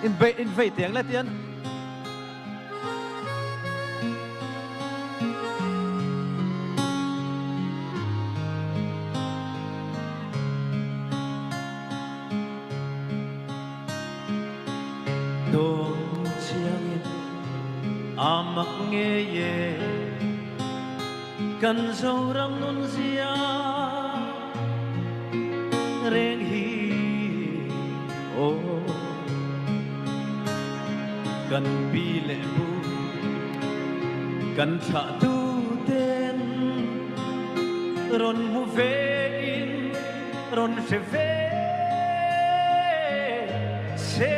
in vei tiếng là tiền Đông chiang amak nghe ye kan sâu ram nun zia reng hi o kan bi le bu kan tha tu ten ron mu ve in ron se ve se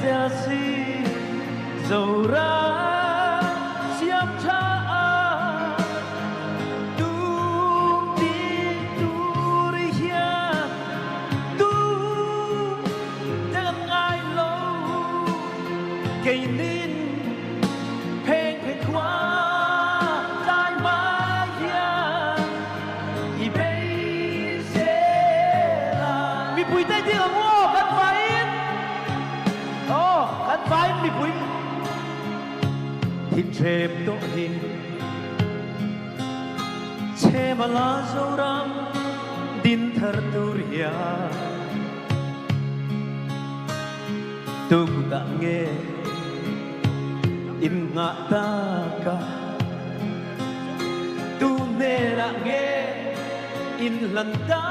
Gia si dầu ra xiêm cha tu ti tu ri hia tu đang ai lâu cây nín phèn phèn qua tai mai hia y bây sẽ là mi bùi tay tiếng ngô cắt phải cắt phải mi bùi thịt chém độ hình che mà lá dâu ram din thar turia tung ta nghe in ngã ta cả tu nê đã nghe in lần ta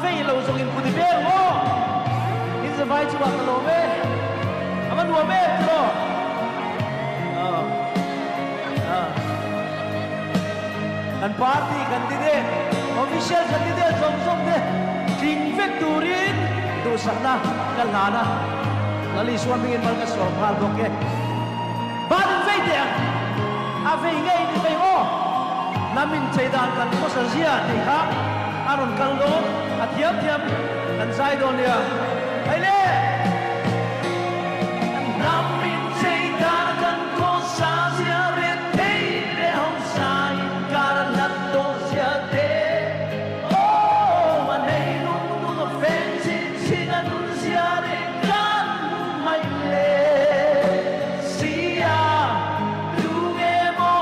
vei lâu rồi in putih bel mo, in sebai cuma kalau be, apa dua be tu, kan party kan tidak, official kan tidak, som deh, king factorin tu sana kalana, lalu suami ingin malkas lokal bokeh, baru vei dia, ave ingai ni vei mo, namin caidan kan posasiya ni ha. Aron kaldo at tiap dan saya donia. Aile. Namin caidan kan posasiya rete hong sai karanat dosya de. Oh, manay nung fancy sinanun siya rin kan may le. Siya lunge mo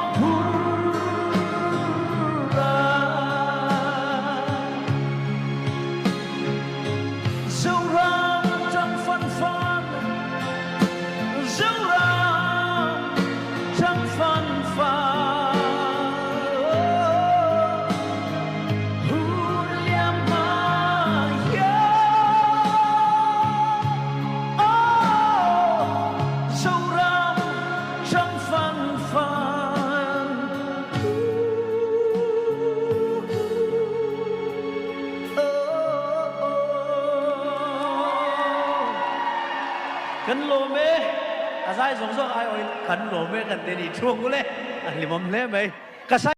kan lo me asai song song ai oi kan lo me kan te ni chuang le an limom le mai kasai